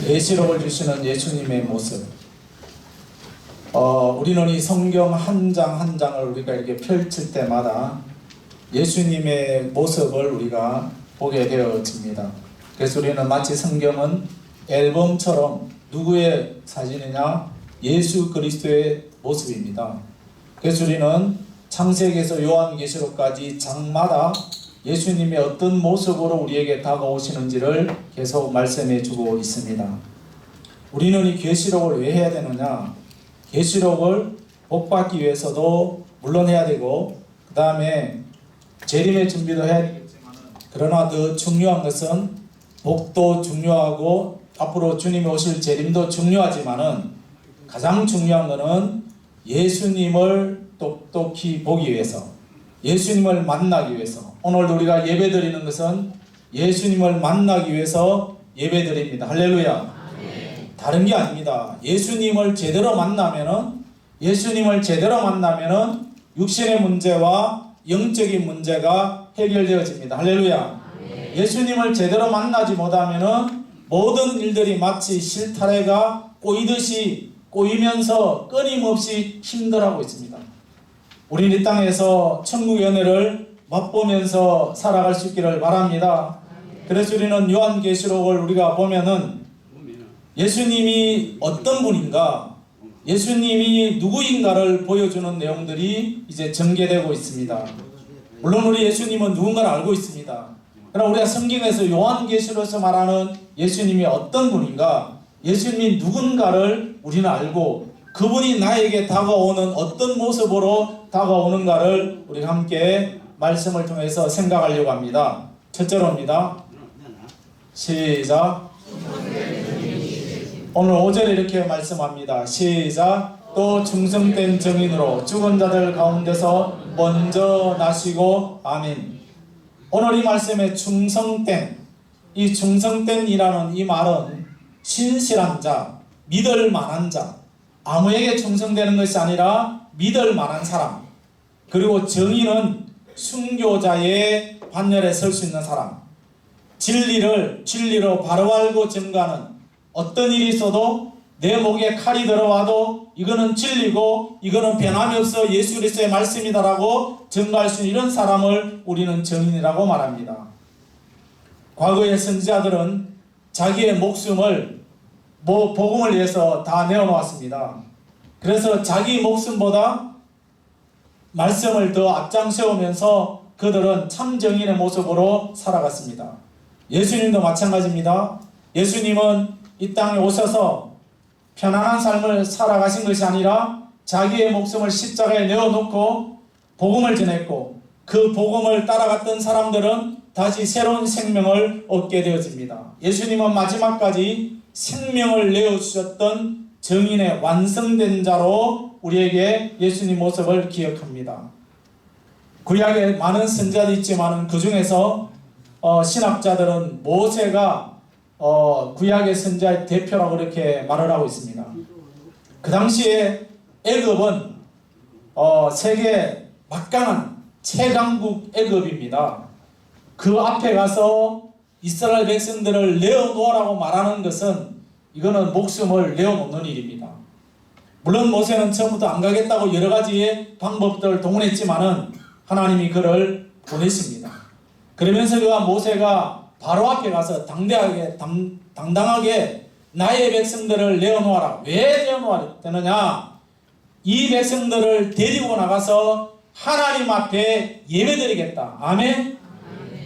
계시록을 주시는 예수님의 모습. 우리는 이 성경 한 장 한 장을 우리가 이렇게 펼칠 때마다 예수님의 모습을 우리가 보게 되어집니다. 그래서 우리는 마치 성경은 앨범처럼 누구의 사진이냐? 예수 그리스도의 모습입니다. 그래서 우리는 창세기에서 요한계시록까지 장마다 예수님이 어떤 모습으로 우리에게 다가오시는지를 계속 말씀해 주고 있습니다. 우리는 이 계시록을 왜 해야 되느냐? 계시록을 복받기 위해서도 물론 해야 되고, 그 다음에 재림의 준비도 해야 되겠지만, 그러나 더 중요한 것은 복도 중요하고 앞으로 주님이 오실 재림도 중요하지만은 가장 중요한 것은 예수님을 똑똑히 보기 위해서, 예수님을 만나기 위해서. 오늘 우리가 예배드리는 것은 예수님을 만나기 위해서 예배드립니다. 할렐루야. 다른 게 아닙니다. 예수님을 제대로 만나면은 육신의 문제와 영적인 문제가 해결되어집니다. 할렐루야. 예수님을 제대로 만나지 못하면은 모든 일들이 마치 실타래가 꼬이듯이 꼬이면서 끊임없이 힘들어하고 있습니다. 우리는 이 땅에서 천국의 은혜를 맛보면서 살아갈 수 있기를 바랍니다. 그래서 우리는 요한계시록을 우리가 보면은 예수님이 어떤 분인가, 예수님이 누구인가를 보여주는 내용들이 이제 전개되고 있습니다. 물론 우리 예수님은 누군가를 알고 있습니다. 그러나 우리가 성경에서 요한계시록에서 말하는 예수님이 어떤 분인가, 예수님이 누군가를 우리는 알고 그분이 나에게 다가오는 어떤 모습으로 다가오는가를 우리가 함께 말씀을 통해서 생각하려고 합니다. 첫째로입니다. 시작. 오늘 5절에 이렇게 말씀합니다. 시작. 또 중성된 증인으로 죽은 자들 가운데서 먼저 나시고. 아멘. 오늘 이 말씀에 중성된, 이 중성된이라는 이 말은 신실한 자, 믿을 만한 자, 아무에게 충성되는 것이 아니라 믿을 만한 사람, 그리고 정의는 순교자의 반열에 설 수 있는 사람, 진리로 바로 알고 증거하는, 어떤 일이 있어도 내 목에 칼이 들어와도 이거는 진리고 이거는 변함이 없어 예수 그리스도의 말씀이다라고 증거할 수 있는 이런 사람을 우리는 정인이라고 말합니다. 과거의 선지자들은 자기의 목숨을 복음을 위해서 다 내어놓았습니다. 그래서 자기 목숨보다 말씀을 더 앞장세우면서 그들은 참 정인의 모습으로 살아갔습니다. 예수님도 마찬가지입니다. 예수님은 이 땅에 오셔서 편안한 삶을 살아가신 것이 아니라 자기의 목숨을 십자가에 내어놓고 복음을 전했고, 그 복음을 따라갔던 사람들은 다시 새로운 생명을 얻게 되어집니다. 예수님은 마지막까지 생명을 내어주셨던 정인의 완성된 자로 우리에게 예수님 모습을 기억합니다. 구약에 많은 선지자도 있지만 그 중에서 신학자들은 모세가 구약의 선지자의 대표라고 그렇게 말을 하고 있습니다. 그 당시에 애굽은 세계 막강한 최강국 애굽입니다. 그 앞에 가서 이스라엘 백성들을 내어놓으라고 말하는 것은 이거는 목숨을 내어놓는 일입니다. 물론 모세는 처음부터 안 가겠다고 여러 가지의 방법들을 동원했지만은 하나님이 그를 보내십니다. 그러면서 모세가 바로 앞에 가서 당당하게 나의 백성들을 내어놓아라. 왜 내어놓아야 되느냐? 이 백성들을 데리고 나가서 하나님 앞에 예배드리겠다. 아멘?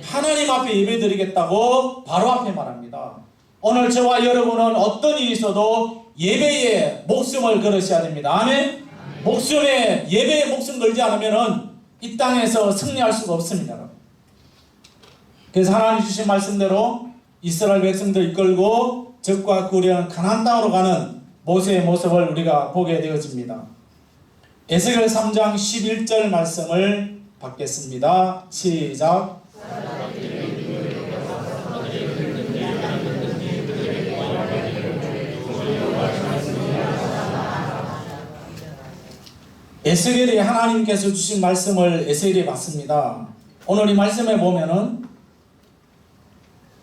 하나님 앞에 예배드리겠다고 바로 앞에 말합니다. 오늘 저와 여러분은 어떤 일이 있어도 예배에 목숨을 걸으셔야 됩니다. 아멘? 예배에 목숨 걸지 않으면 이 땅에서 승리할 수가 없습니다. 그래서 하나님 주신 말씀대로 이스라엘 백성들 이끌고 적과 꿀이라는 가나안 땅으로 가는 모세의 모습을 우리가 보게 되어집니다. 에스겔 3장 11절 말씀을 받겠습니다. 시작. 에스겔이 하나님께서 주신 말씀을 에스겔이 받습니다. 오늘 이 말씀에 보면은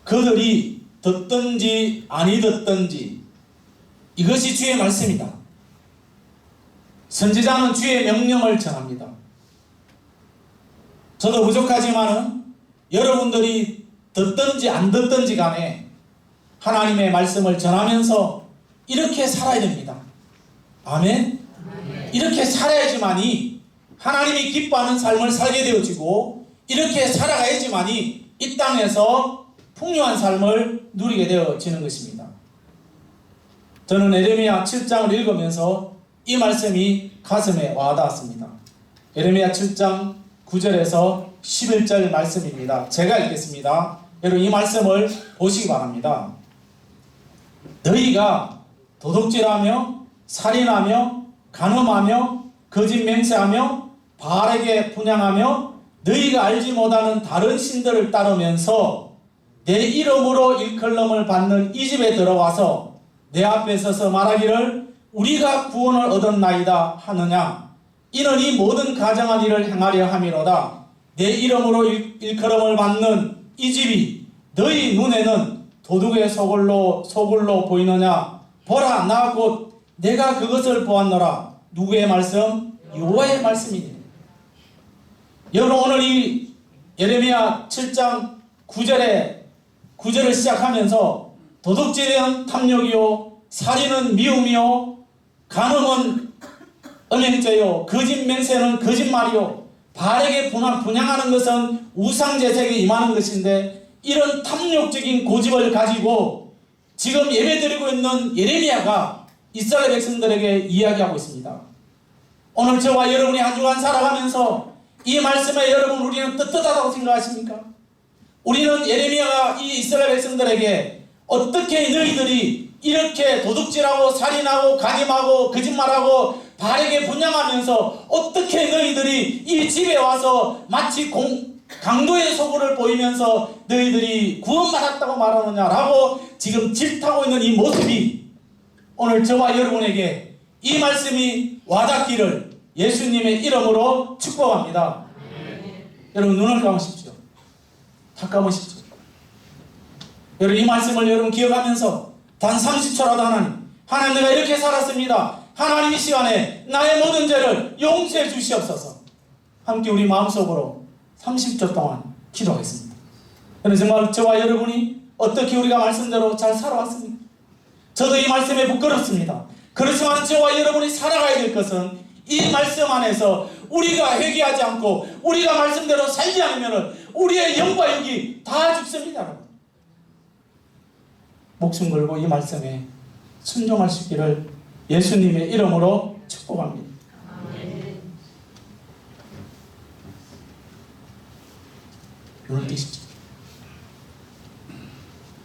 그들이 듣든지 아니 듣든지 이것이 주의 말씀이다. 선지자는 주의 명령을 전합니다. 저도 부족하지만은 여러분들이 듣든지 안 듣든지 간에 하나님의 말씀을 전하면서 이렇게 살아야 됩니다. 아멘? 이렇게 살아야지만이 하나님이 기뻐하는 삶을 살게 되어지고 이렇게 살아가야지만이 이 땅에서 풍요한 삶을 누리게 되어지는 것입니다. 저는 에레미야 7장을 읽으면서 이 말씀이 가슴에 와닿았습니다. 에레미야 7장 9절에서 11절 말씀입니다. 제가 읽겠습니다. 여러분 이 말씀을 보시기 바랍니다. 너희가 도둑질하며 살인하며 간음하며 거짓 맹세하며 바알에게 분향하며 너희가 알지 못하는 다른 신들을 따르면서 내 이름으로 일컬음을 받는 이 집에 들어와서 내 앞에 서서 말하기를 우리가 구원을 얻었나이다 하느냐. 이는 이 모든 가정한 일을 행하려 함이로다. 내 이름으로 일컬음을 받는 이 집이 너희 눈에는 도둑의 소굴로 보이느냐. 보라, 나 곧 내가 그것을 보았노라. 누구의 말씀? 여호와의 말씀이니. 여러분 오늘 이 예레미야 7장 9절을 시작하면서 도둑질은 탐욕이요 살인은 미움이요 간음은 음행죄요 거짓 맹세는 거짓말이요 바알에게 분향하는 것은 우상제색에 임하는 것인데 이런 탐욕적인 고집을 가지고 지금 예배드리고 있는 예레미야가 이스라엘 백성들에게 이야기하고 있습니다. 오늘 저와 여러분이 한 주간 살아가면서 이 말씀에 여러분 우리는 떳떳하다고 생각하십니까? 우리는 예레미야가 이 이스라엘 백성들에게 어떻게 너희들이 이렇게 도둑질하고 살인하고 간임하고 거짓말하고 바알에게 분향하면서 어떻게 너희들이 이 집에 와서 마치 강도의 소굴을 보이면서 너희들이 구원받았다고 말하느냐라고 지금 질타하고 있는 이 모습이 오늘 저와 여러분에게 이 말씀이 와닿기를 예수님의 이름으로 축복합니다. 여러분 눈을 감으십시오. 다 감으십시오. 여러분 이 말씀을 여러분 기억하면서 단 30초라도 하나님 내가 이렇게 살았습니다. 하나님 이 시간에 나의 모든 죄를 용서해 주시옵소서. 함께 우리 마음속으로 30초 동안 기도하겠습니다. 여러분 정말 저와 여러분이 어떻게 우리가 말씀대로 잘 살아왔습니까? 저도 이 말씀에 부끄럽습니다. 그렇지만 저와 여러분이 살아가야 될 것은 이 말씀 안에서 우리가 회개하지 않고 우리가 말씀대로 살지 않으면 우리의 영과 육이 다 죽습니다. 여러분. 목숨 걸고 이 말씀에 순종할 수 있기를 예수님의 이름으로 축복합니다. 눈을 뜨십시오.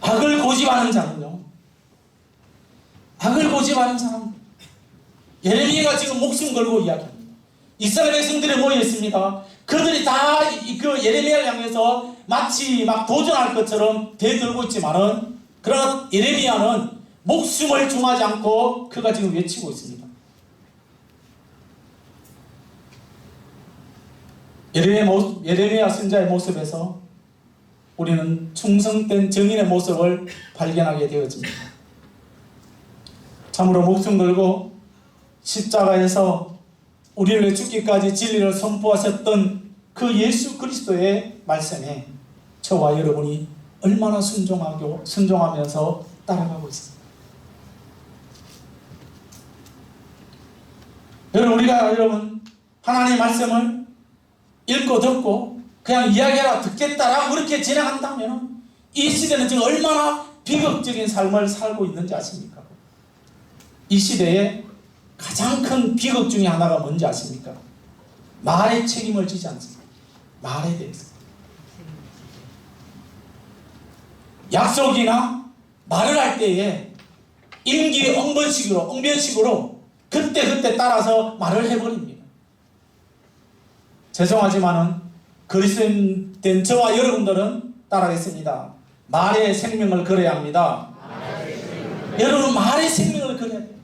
악을 고집하는 자는요. 악을 고집하는 사람. 예레미야가 지금 목숨 걸고 이야기합니다. 이스라엘 백성들이 모여 있습니다. 그들이 다 그 예레미야를 향해서 마치 막 도전할 것처럼 대들고 있지만은 그러나 예레미야는 목숨을 중하지 않고 그가 지금 외치고 있습니다. 예레미야 선지자의 모습에서 우리는 충성된 증인의 모습을 발견하게 되어집니다. 참으로 목숨 걸고 십자가에서 우리를 죽기까지 진리를 선포하셨던 그 예수 그리스도의 말씀에 저와 여러분이 얼마나 순종하면서 따라가고 있습니다. 여러분 하나님의 말씀을 읽고 듣고 그냥 이야기하라 듣겠다라고 그렇게 진행한다면 이 시대는 지금 얼마나 비극적인 삶을 살고 있는지 아십니까? 이 시대에 가장 큰 비극 중에 하나가 뭔지 아십니까? 말에 책임을 지지 않습니다. 말에 대해서 약속이나 말을 할 때에 엉변식으로 그때 따라서 말을 해버립니다. 죄송하지만은 그리스도인 된 저와 여러분들은 따라하겠습니다. 말에 생명을 걸어야 합니다. 여러분 말에 생명을 걸어야 돼요.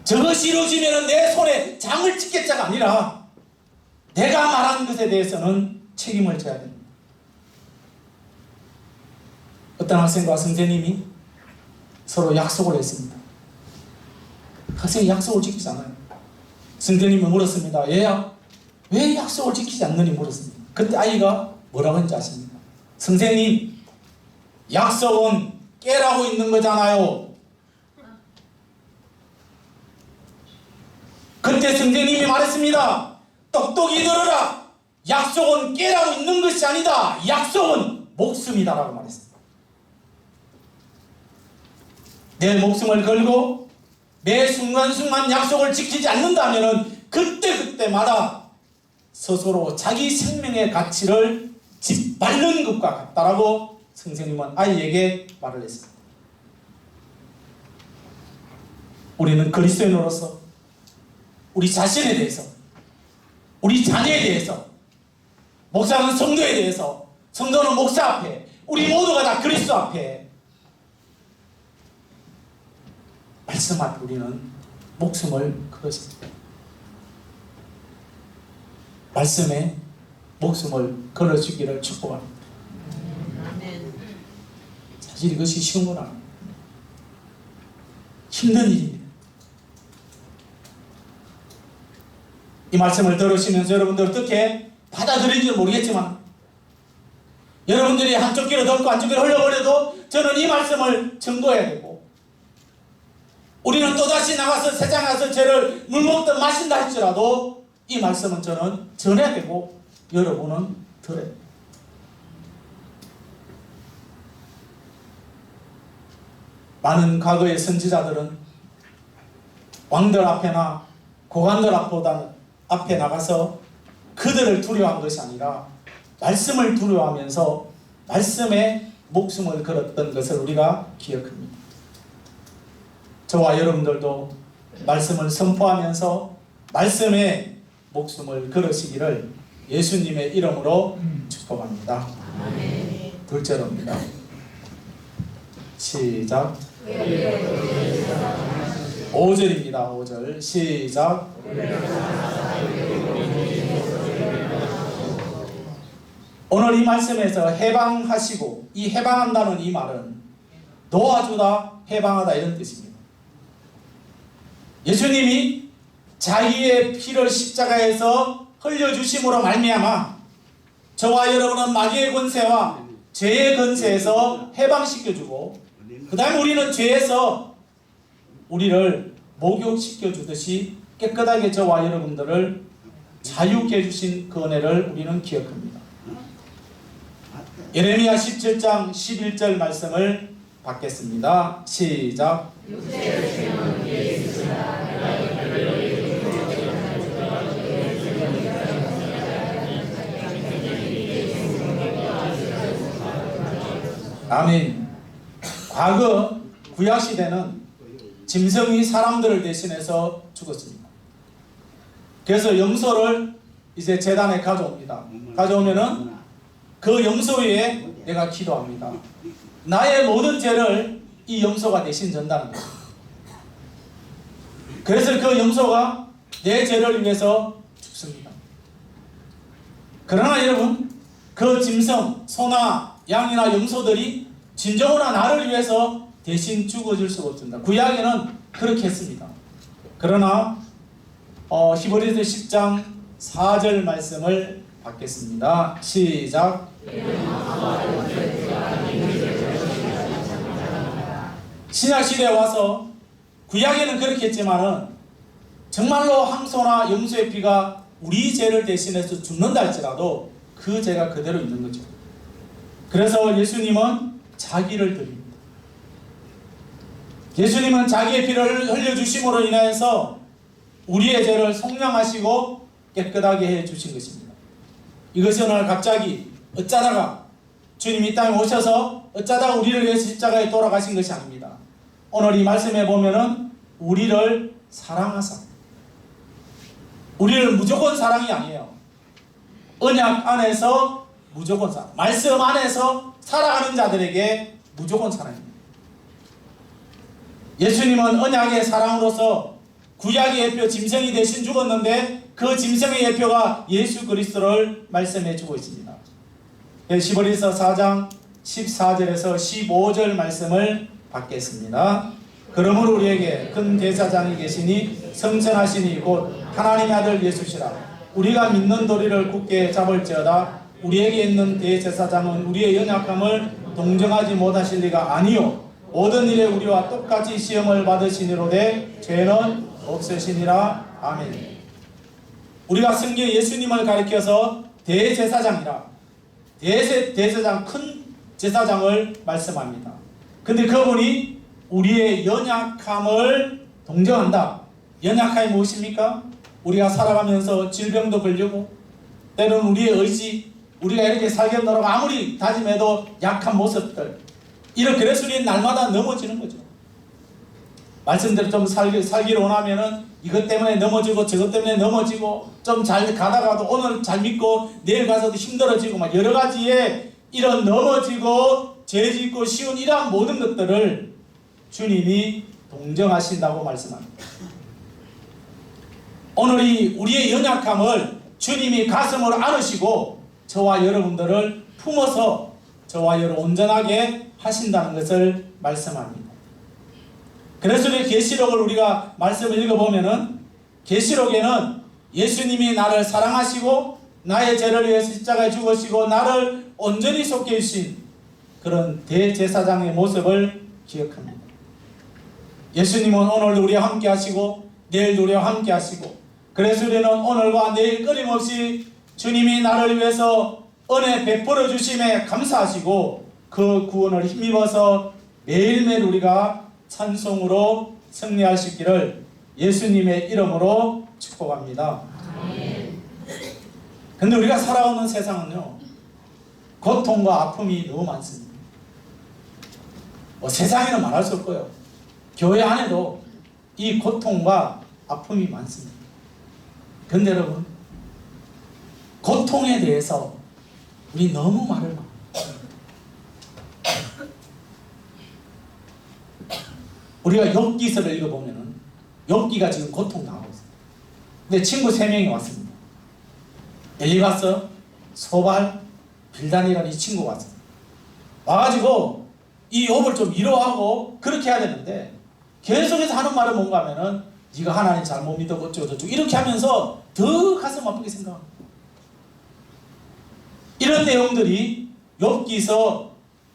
저것이 이루어지면 내 손에 장을 찍겠자가 아니라 내가 말한 것에 대해서는 책임을 져야 됩니다. 어떤 학생과 선생님이 서로 약속을 했습니다. 학생이 약속을 지키지 않아요. 선생님이 물었습니다. 얘야, 왜 약속을 지키지 않느니 물었습니다. 그때 아이가 뭐라고 했는지 아십니까? 선생님, 약속은 깨라고 있는 거잖아요. 그때 선생님이 말했습니다. 똑똑히 들어라. 약속은 깨라고 있는 것이 아니다. 약속은 목숨이다 라고 말했습니다. 내 목숨을 걸고 매 순간순간 약속을 지키지 않는다면 그때그때마다 스스로 자기 생명의 가치를 짓밟는 것과 같다라고 선생님은 아이에게 말을 했습니다. 우리는 그리스도인으로서 우리 자신에 대해서, 우리 자녀에 대해서, 목사는 성도에 대해서, 성도는 목사 앞에, 우리 모두가 다 그리스도 앞에 말씀 앞에 우리는 목숨을 걸었습니다. 말씀에 목숨을 걸어주기를 축복합니다. 사실 이것이 쉬운 건 아닙니다. 힘든 일입니다. 이 말씀을 들으시면서 여러분들 어떻게 받아들인지는 모르겠지만 여러분들이 한쪽 귀로 듣고 한쪽 귀로 흘려버려도 저는 이 말씀을 증거해야 되고 우리는 또다시 나가서 세상에 가서 죄를 물먹듯 마신다 할지라도 이 말씀은 저는 전해야 되고 여러분은 들어야 됩니다. 많은 과거의 선지자들은 왕들 앞에나 고관들 앞에 나가서 그들을 두려워한 것이 아니라 말씀을 두려워하면서 말씀에 목숨을 걸었던 것을 우리가 기억합니다. 저와 여러분들도 말씀을 선포하면서 말씀에 목숨을 걸으시기를 예수님의 이름으로 축복합니다. 둘째로입니다. 시작. 5절입니다. 5절 시작. 오늘 이 말씀에서 해방하시고, 이 해방한다는 이 말은 도와주다, 해방하다 이런 뜻입니다. 예수님이 자기의 피를 십자가에서 흘려주심으로 말미암아 저와 여러분은 마귀의 권세와 죄의 권세에서 해방시켜주고, 그 다음에 우리는 죄에서 우리를 목욕시켜주듯이 깨끗하게 저와 여러분들을 자유케 해주신 그 은혜를 우리는 기억합니다. 예레미야 17장 11절 말씀을 받겠습니다. 시작. 아멘. 과거 구약시대는 짐승이 사람들을 대신해서 죽었습니다. 그래서 염소를 이제 제단에 가져옵니다. 가져오면은 그 염소 위에 내가 기도합니다. 나의 모든 죄를 이 염소가 대신 전다는 거예요. 그래서 그 염소가 내 죄를 위해서 죽습니다. 그러나 여러분, 그 짐승, 소나 양이나 염소들이 진정으로 나를 위해서 대신 죽어줄 수가 없습니다. 구약에는 그렇게 했습니다. 그러나 히브리서 10장 4절 말씀을 받겠습니다. 시작. 신약시대에 와서 구약에는 그렇게 했지만은 정말로 항소나 염소의 피가 우리 죄를 대신해서 죽는다 할지라도 그 죄가 그대로 있는 거죠. 그래서 예수님은 자기를 드립니다. 예수님은 자기의 피를 흘려주심으로 인하여서 우리의 죄를 속량하시고 깨끗하게 해주신 것입니다. 이것이 오늘 갑자기 어쩌다가 주님이 이 땅에 오셔서 어쩌다가 우리를 위해서 십자가에 돌아가신 것이 아닙니다. 오늘 이 말씀에 보면은 우리를 사랑하사, 우리를 무조건 사랑이 아니에요. 언약 안에서 무조건 사랑, 말씀 안에서 살아가는 자들에게 무조건 사랑입니다. 예수님은 언약의 사랑으로서 구약의 예표 짐승이 대신 죽었는데 그 짐승의 예표가 예수 그리스도를 말씀해 주고 있습니다. 히브리서 4장 14절에서 15절 말씀을 받겠습니다. 그러므로 우리에게 큰 대제사장이 계시니 성천하시니 곧 하나님의 아들 예수시라. 우리가 믿는 도리를 굳게 잡을지어다. 우리에게 있는 대제사장은 우리의 연약함을 동정하지 못하실 리가 아니요 모든 일에 우리와 똑같이 시험을 받으시니로되 죄는 없으시니라. 아멘. 우리가 성경에 예수님을 가리켜서 대제사장이라, 대제사장, 큰 제사장을 말씀합니다. 근데 그분이 우리의 연약함을 동정한다. 연약함이 무엇입니까? 우리가 살아가면서 질병도 걸리고 때로는 우리의 의지, 우리가 이렇게 살겠노라고 아무리 다짐해도 약한 모습들, 그래서 우리는 날마다 넘어지는 거죠. 말씀대로 좀 살기를 원하면은 이것 때문에 넘어지고 저것 때문에 넘어지고, 좀 잘 가다가도 오늘 잘 믿고 내일 가서도 힘들어지고, 막 여러 가지의 이런 넘어지고 죄 짓고 쉬운 이러한 모든 것들을 주님이 동정하신다고 말씀합니다. 오늘 우리의 연약함을 주님이 가슴으로 안으시고 저와 여러분들을 품어서 저와 여러분 온전하게 하신다는 것을 말씀합니다. 그래서 우리 계시록을 우리가 말씀을 읽어보면은, 계시록에는 예수님이 나를 사랑하시고 나의 죄를 위해 십자가에 죽으시고 나를 온전히 속해 주신 그런 대제사장의 모습을 기억합니다. 예수님은 오늘도 우리와 함께 하시고 내일도 우리와 함께 하시고, 그래서 우리는 오늘과 내일 끊임없이 주님이 나를 위해서 은혜 베풀어 주심에 감사하시고 그 구원을 힘입어서 매일매일 우리가 찬송으로 승리할 수 있기를 예수님의 이름으로 축복합니다. 근데 우리가 살아오는 세상은요, 고통과 아픔이 너무 많습니다. 세상에는 말할 수 없고요, 교회 안에도 이 고통과 아픔이 많습니다. 근데 여러분, 고통에 대해서 우리 너무 말을 막 우리가 욥기서를 읽어보면은 욥기가 지금 고통 당하고 있어요. 근데 친구 3명이 왔습니다. 엘리바스, 소발, 빌단이라는 이 친구가 왔어요. 와가지고 이 욥을 좀 위로하고 그렇게 해야 되는데, 계속해서 하는 말은 뭔가 하면은 네가 하나님 잘못 믿어 어쩌고 저쩌고 이렇게 하면서 더 가슴 아프게 생각합니다. 이런 내용들이 욥기서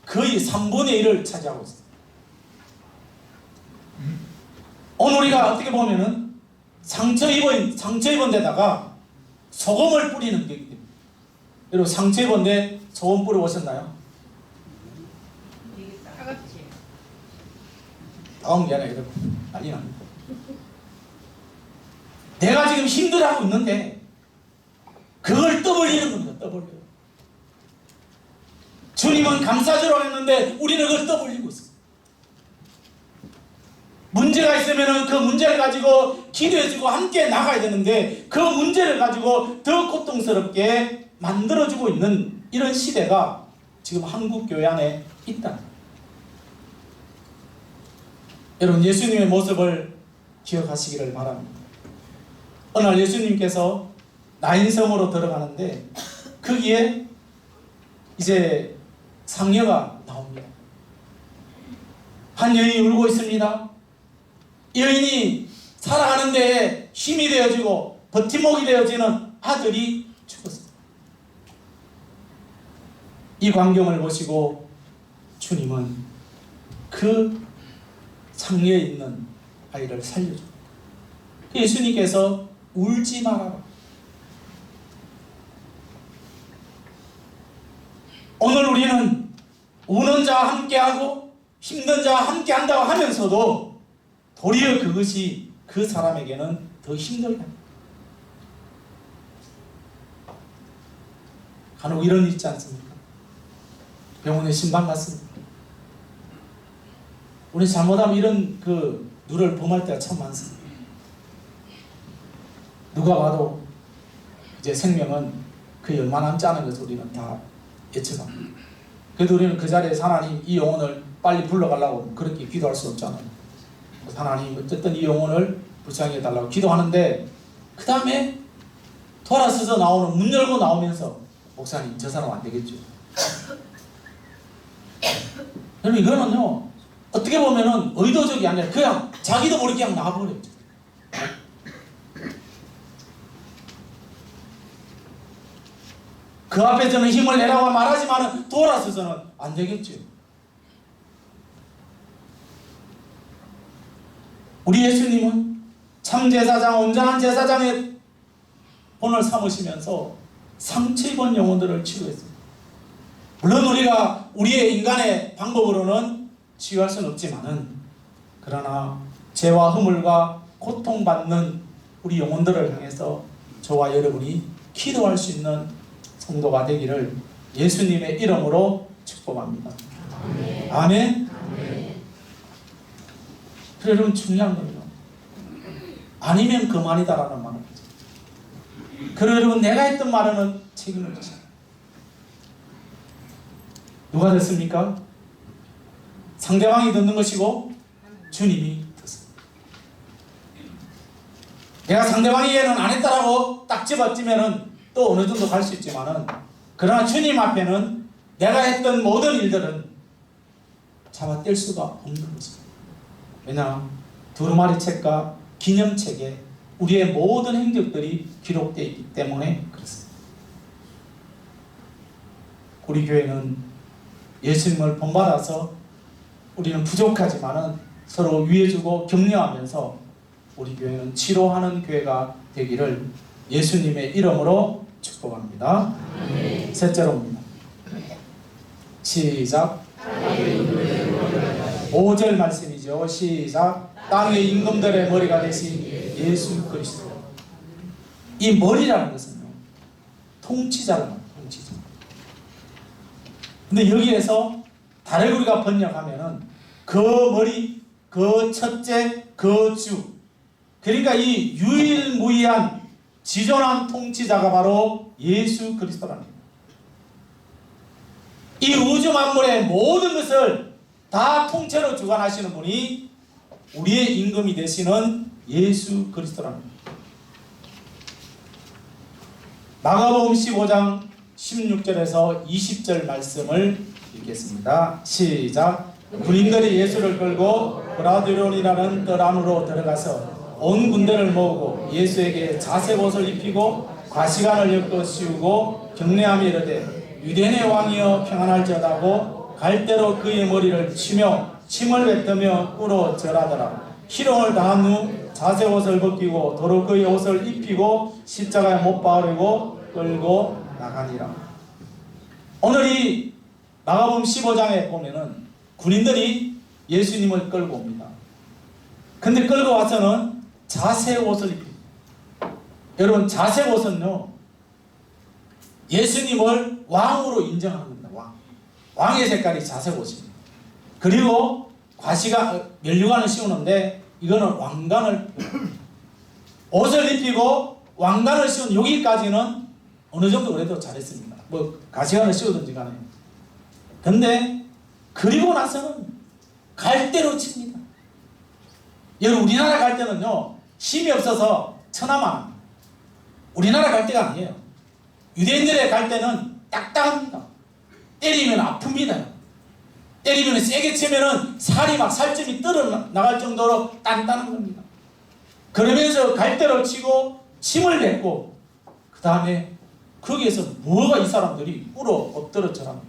거의 3분의 1을 차지하고 있습니다. 오늘 우리가 어떻게 보면은 상처 입은 데다가 소금을 뿌리는 게 있기 때문에, 여러분 상처 입은 데 소금 뿌려 보셨나요? 차갑지. 다음 게 아니라 이렇게 난리 납니다. 내가 지금 힘들어하고 있는데 그걸 떠벌리는 겁니다. 떠벌려. 주님은 감싸주라고 했는데 우리는 그걸 떠벌리고 있어요. 문제가 있으면 그 문제를 가지고 기도해주고 함께 나가야 되는데 그 문제를 가지고 더 고통스럽게 만들어주고 있는 이런 시대가 지금 한국 교회 안에 있다. 여러분, 예수님의 모습을 기억하시기를 바랍니다. 어느 날 예수님께서 나인성으로 들어가는데 거기에 이제 상녀가 나옵니다. 한 여인이 울고 있습니다. 이 여인이 살아가는데 힘이 되어지고 버팀목이 되어지는 아들이 죽었습니다. 이 광경을 보시고 주님은 그 상녀에 있는 아이를 살려줍니다. 예수님께서 울지 말아라. 오늘 우리는 우는 자와 함께하고 힘든 자와 함께한다고 하면서도 도리어 그것이 그 사람에게는 더 힘들다. 간혹 이런 일 있지 않습니까? 병원에 신방 갔습니다. 우리 잘못하면 이런 누를 범할 때가 참 많습니다. 누가 봐도 이제 생명은 거의 얼마 남지 않은 것을 우리는 다 예측합니다. 그래도 우리는 그 자리에서 하나님 이 영혼을 빨리 불러가려고 그렇게 기도할 수 없잖아요. 하나님 어쨌든 이 영혼을 불쌍히 해달라고 기도하는데, 그 다음에 돌아서서 나오는, 문 열고 나오면서 목사님 저 사람 안 되겠죠. 여러분 이거는요 어떻게 보면은 의도적이 아니라 그냥 자기도 모르게 그냥 나와버렸죠. 그 앞에서는 힘을 내라고 말하지만 돌아서서는 안 되겠죠. 우리 예수님은 참 제사장, 온전한 제사장의 본을 삼으시면서 상처 입은 영혼들을 치유했습니다. 물론 우리가 우리의 인간의 방법으로는 치유할 수는 없지만은 그러나 죄와 허물과 고통받는 우리 영혼들을 향해서 저와 여러분이 기도할 수 있는 성도가 되기를 예수님의 이름으로 축복합니다. 아멘. 아멘. 그래 여러분 중요한 거예요. 아니면 그만이다라는 말은 그래 여러분 내가 했던 말에는 책임을 져요. 누가 됐습니까? 상대방이 듣는 것이고 주님이 듣습니다. 내가 상대방이 얘는 안 했다라고 딱 집어찌면은 또 어느 정도 갈 수 있지만은 그러나 주님 앞에는 내가 했던 모든 일들은 잡아뗄 수가 없는 것입니다. 왜냐? 두루마리 책과 기념책에 우리의 모든 행적들이 기록되어 있기 때문에 그렇습니다. 우리 교회는 예수님을 본받아서 우리는 부족하지만은 서로 위해주고 격려하면서 우리 교회는 치료하는 교회가 되기를 예수님의 이름으로 축복합니다. 네. 셋째로입니다. 시작. 5절 말씀이죠. 시작. 땅의 임금들의 머리가 되신 예수 그리스도. 이 머리라는 것은요 통치자라는 거예요. 통치자. 근데 여기에서 다른 우리가 번역하면은 그 머리, 그 첫째, 그 주. 그러니까 이 유일무이한 지존한 통치자가 바로 예수 그리스도라는 겁니다. 이 우주 만물의 모든 것을 다 통째로 주관하시는 분이 우리의 임금이 되시는 예수 그리스도라는 겁니다. 마가복음 15장 16절에서 20절 말씀을 읽겠습니다. 시작. 군인들이 예수를 끌고 브라드론이라는 뜰 안으로 들어가서 온 군대를 모으고 예수에게 자색옷을 입히고 과시관을 엮어 씌우고 경례하며 이르되 유대인의 왕이여 평안할지어다고 갈대로 그의 머리를 치며 침을 뱉으며 꿇어 절하더라. 희롱을 당한 후 자색옷을 벗기고 도로 그의 옷을 입히고 십자가에 못 박으려고 끌고 나가니라. 오늘 이 마가복음 15장에 보면은 군인들이 예수님을 끌고 옵니다. 근데 끌고 와서는 자색옷을 입힙니다. 여러분 자색옷은요 예수님을 왕으로 인정하는 겁니다. 왕의 색깔이 자색옷입니다. 그리고 면류관을 씌우는데 이거는 왕관을 옷을 입히고 왕관을 씌운 여기까지는 어느 정도 그래도 잘했습니다. 뭐 가시관을 씌우든지 간에. 근데 그리고 나서는 갈대로 칩니다. 여러분 우리나라 갈대는요 힘이 없어서 천하만 합니다. 우리나라 갈대가 아니에요. 유대인들의 갈대는 딱딱합니다. 때리면 아픕니다. 때리면 세게 치면은 살이 막 살점이 떨어 나갈 정도로 단단한 겁니다. 그러면서 갈대로 치고 침을 뱉고 그 다음에 거기에서 뭐가 이 사람들이 꿇어 엎드려 절합니다.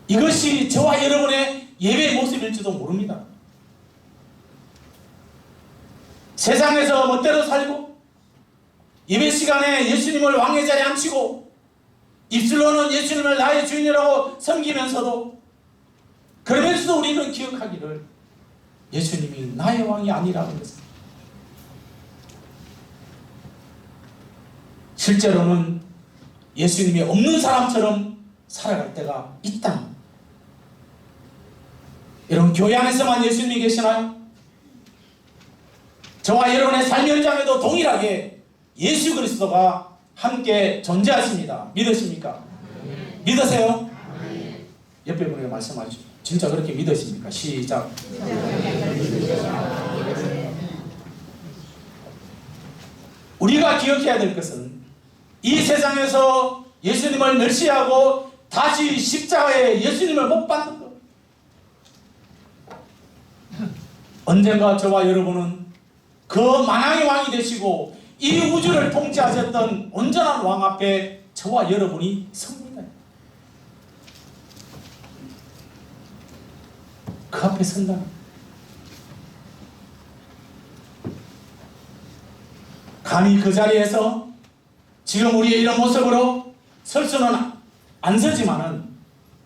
이것이 저와 여러분의 예배의 모습일지도 모릅니다. 세상에서 멋대로 살고 예배 시간에 예수님을 왕의 자리에 앉히고 입술로는 예수님을 나의 주인이라고 섬기면서도 그러면서도 우리는 기억하기를 예수님이 나의 왕이 아니라는 것을. 실제로는 예수님이 없는 사람처럼 살아갈 때가 있다. 여러분 교회 안에서만 예수님이 계시나요? 저와 여러분의 삶 현장에도 동일하게 예수 그리스도가 함께 존재하십니다. 믿으십니까? 네. 믿으세요? 네. 옆에 분에게 말씀하시죠. 진짜 그렇게 믿으십니까? 시작. 우리가 기억해야 될 것은 이 세상에서 예수님을 멸시하고 다시 십자가에 예수님을 못 박는 것. 언젠가 저와 여러분은 그 만왕의 왕이 되시고 이 우주를 통치하셨던 온전한 왕 앞에 저와 여러분이 섭니다. 그 앞에 선다. 감히 그 자리에서 지금 우리의 이런 모습으로 설 수는 안 서지만은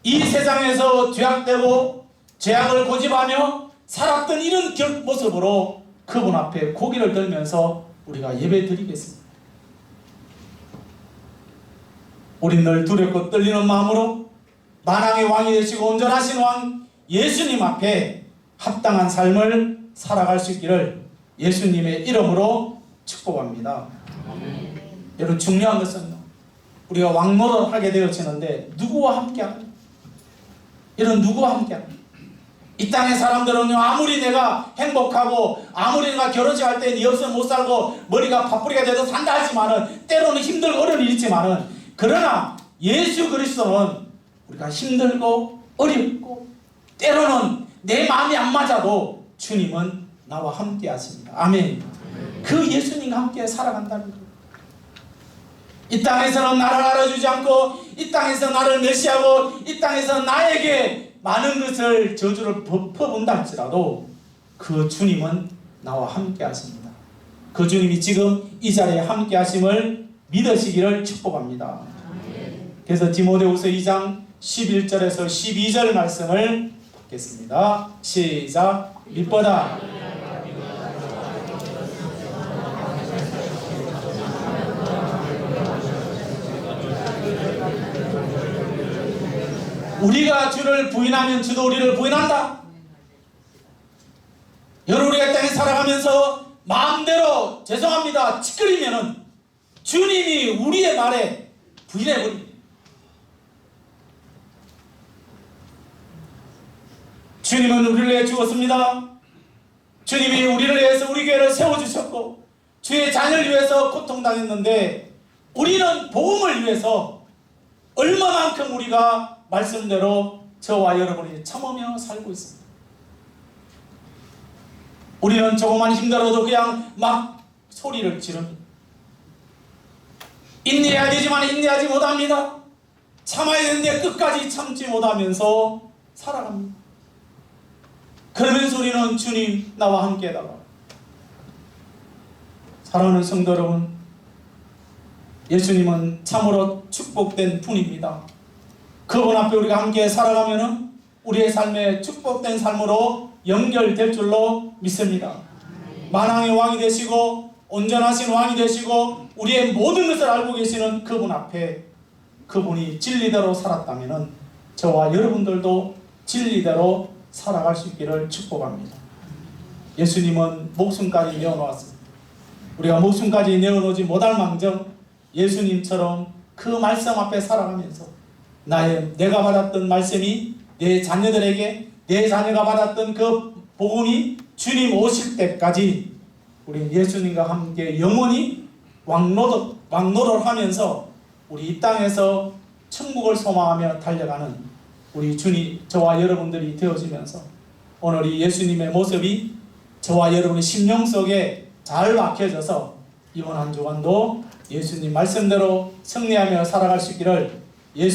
이 세상에서 죄악되고 죄악을 고집하며 살았던 이런 모습으로 그분 앞에 고개를 들면서 우리가 예배 드리겠습니다. 우리 늘 두렵고 떨리는 마음으로 만왕의 왕이 되시고 온전하신 왕 예수님 앞에 합당한 삶을 살아갈 수 있기를 예수님의 이름으로 축복합니다. 여러분, 중요한 것은 우리가 왕노릇 하게 되어지는데 누구와 함께합니까? 이런 누구와 함께합니까? 이 땅의 사람들은요, 아무리 내가 행복하고 아무리 내가 결혼식 할 때 네 없으면 못 살고 머리가 밥벌이가 돼도 산다 하지만은 때로는 힘들고 어려운 일이 있지만은, 그러나 예수 그리스도는 우리가 힘들고 어렵고 때로는 내 마음이 안 맞아도 주님은 나와 함께 하십니다. 아멘. 그 예수님과 함께 살아간다는 거예요. 이 땅에서는 나를 알아주지 않고 이 땅에서 나를 멸시하고 이 땅에서 나에게 많은 것을 저주를 퍼본다 할지라도 그 주님은 나와 함께 하십니다. 그 주님이 지금 이 자리에 함께 하심을 믿으시기를 축복합니다. 그래서 디모데후서 2장 11절에서 12절 말씀을 받겠습니다. 시작. 믿보다 우리가 주를 부인하면 주도 우리를 부인한다. 여러분, 우리가 이 땅에 살아가면서 마음대로 죄송합니다 찌끄리면은 주님이 우리의 말에 부인해버립니다. 주님은 우리를 위해 죽었습니다. 주님이 우리를 위해서 우리 교회를 세워주셨고 주의 자녀를 위해서 고통당했는데 우리는 복음을 위해서 얼마만큼 우리가 말씀대로 저와 여러분이 참으며 살고 있습니다. 우리는 조금만 힘들어도 그냥 막 소리를 지릅니다. 인내해야 되지만 인내하지 못합니다. 참아야 되는데 끝까지 참지 못하면서 살아갑니다. 그러면서 우리는 주님 나와 함께 해달라. 사랑하는 성도 여러분, 예수님은 참으로 축복된 분입니다. 그분 앞에 우리가 함께 살아가면은 우리의 삶에 축복된 삶으로 연결될 줄로 믿습니다. 만왕의 왕이 되시고 온전하신 왕이 되시고 우리의 모든 것을 알고 계시는 그분 앞에 그분이 진리대로 살았다면은 저와 여러분들도 진리대로 살아갈 수 있기를 축복합니다. 예수님은 목숨까지 내어놓았습니다. 우리가 목숨까지 내어놓지 못할 망정 예수님처럼 그 말씀 앞에 살아가면서 내가 받았던 말씀이 내 자녀들에게 내 자녀가 받았던 그 복음이 주님 오실 때까지 우리 예수님과 함께 영원히 왕노릇 하면서 우리 이 땅에서 천국을 소망하며 달려가는 우리 주님, 저와 여러분들이 되어지면서 오늘 이 예수님의 모습이 저와 여러분의 심령 속에 잘 박혀져서 이번 한 주간도 예수님 말씀대로 승리하며 살아갈 수 있기를